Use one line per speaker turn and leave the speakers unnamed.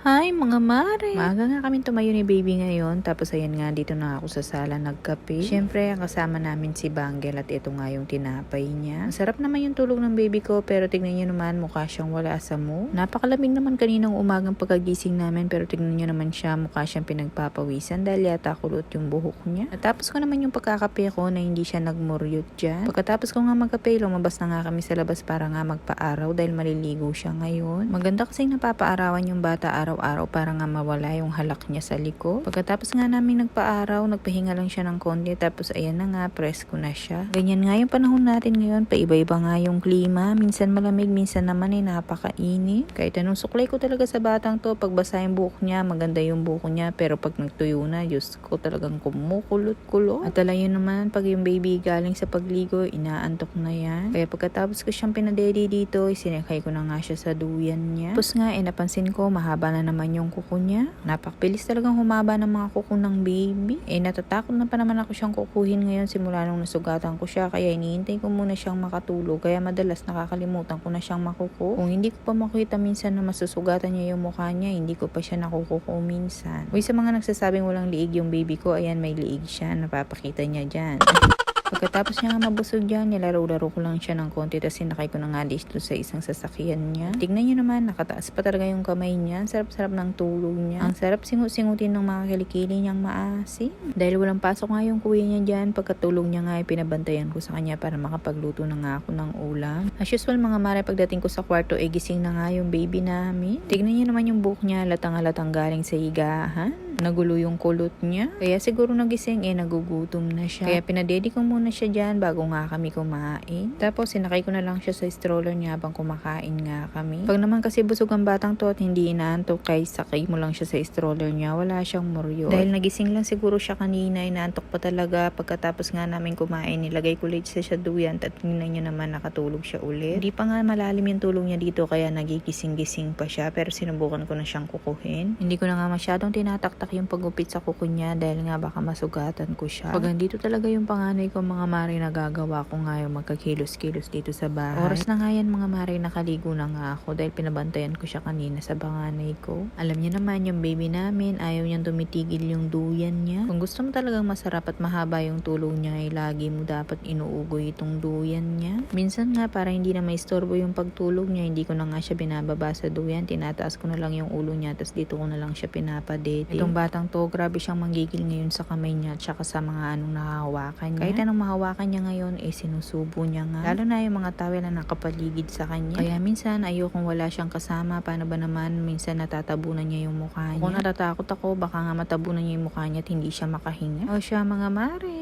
Hi mga mare! Maaga nga kami tumayo ni baby ngayon. Tapos ayan nga, dito na ako sa sala nagkape. Siyempre, ang kasama namin si Banggel at ito nga yung tinapay niya. Masarap naman yung tulog ng baby ko, pero tignan niyo naman, mukha siyang wala sa mood. Napakalamig naman kaninang umagang pagkagising namin, pero tignan niyo naman siya, mukha siyang pinagpapawisan dahil yata kulot yung buhok niya. At tapos ko naman yung pagkakape ko na hindi siya nagmuryot dyan. Pagkatapos ko nga magkape, lumabas na nga kami sa labas para nga magpa-araw dahil maliligo siya ngayon. Maganda kasing napapaarawan yung bata araw-araw para nga mawala yung halak niya sa likod. Pagkatapos nga namin nagpa-araw, nagpahinga lang siya ng konti, tapos ayan na nga, presko na siya. Ganyan nga yung panahon natin ngayon, paiba-iba nga yung klima, minsan malamig, minsan naman ay napakainit. Kahit anong suklay ko talaga sa batang to, pag basa yung buhok niya, maganda yung buhok niya, pero pag nagtuyo na, Diyos ko, talagang kumukulot-kulot. At yun naman, pag yung baby galing sa pagligo, inaantok na yan. Kaya pagkatapos ko siyang pinadedi dito, isinakay ko na nga siya sa duyan niya. Tapos nga, napansin ko, mahaba na naman yung kuko niya. Napakabilis talagang humaba ng mga kuko ng baby. Natatakot na pa naman ako siyang kukuhin ngayon simula nung nasugatan ko siya. Kaya iniintay ko muna siyang makatulog. Kaya madalas nakakalimutan ko na siyang makuko. Kung hindi ko pa makita minsan na masusugatan niya yung mukha niya, hindi ko pa siya nakukuko minsan. Uy, sa mga nagsasabing walang liig yung baby ko, ayan, may liig siya. Napapakita niya dyan. Pagkatapos niya nga mabusog dyan, nilaro-laro ko lang siya ng konti, tapos sinakay ko na nga dito sa isang sasakyan niya. Tignan niyo naman, nakataas pa talaga yung kamay niya. Ang sarap-sarap ng tulog niya. Ang sarap singut-singutin ng mga kilikili niyang maasim. Dahil walang pasok nga yung kuya niya dyan, pagkatulog niya nga ay pinabantayan ko sa kanya para makapagluto na nga ako ng ulam. As usual mga mare, pagdating ko sa kwarto, gising na nga yung baby namin. Tignan niyo naman yung buhok niya, latang-latang galing sa higahan. Nagulo yung kulot niya. Kaya siguro nagising, nagugutom na siya. Kaya pinadedi ko muna siya dyan bago nga kami kumain. Tapos sinakay ko na lang siya sa stroller niya habang kumakain nga kami. Pag naman kasi busog ang batang to at hindi inaantok, kay sakay mo lang siya sa stroller niya, wala siyang muryo. Dahil nagising lang siguro siya kanina, inaantok pa talaga. Pagkatapos nga namin kumain, nilagay ko ulit sa duyan at tingnan niyo naman, nakatulog siya ulit. Hindi pa nga malalim yung tulog niya dito, kaya nagigising-gising pa siya, pero sinubukan ko na siyang kukuhin. Hindi ko na nga masyadong tinataktak yung pagupit sa kuko niya dahil nga baka masugatan ko siya. Pag andito talaga yung panganay ko mga mare, nagagawa ko nga yung magkakilos-kilos dito sa bahay. Oras na nga yan mga mare, nakaligo na nga ako dahil pinabantayan ko siya kanina sa panganay ko. Alam niya naman yung baby namin, ayaw niyang tumitigil yung duyan niya. Kung gusto mo talagang masarap at mahaba yung tulog niya, ay lagi mo dapat inuugoy itong duyan niya. Minsan nga para hindi na maistorbo yung pagtulog niya, hindi ko na nga siya binababa sa duyan, tinataas ko na lang yung ulo niya, tapos dito ko na lang siya pinapadete. Itong batang to, grabe siyang manggigil ngayon sa kamay niya at saka sa mga anong nahahawakan niya. Kahit anong mahawakan niya ngayon, sinusubo niya nga. Lalo na yung mga tawel na nakapaligid sa kanya. Kaya minsan, ayokong wala siyang kasama. Paano ba naman, minsan natatabunan niya yung mukha niya. Kung natatakot ako, baka nga matabunan niya yung mukha niya at hindi siya makahinga. O siya mga mare,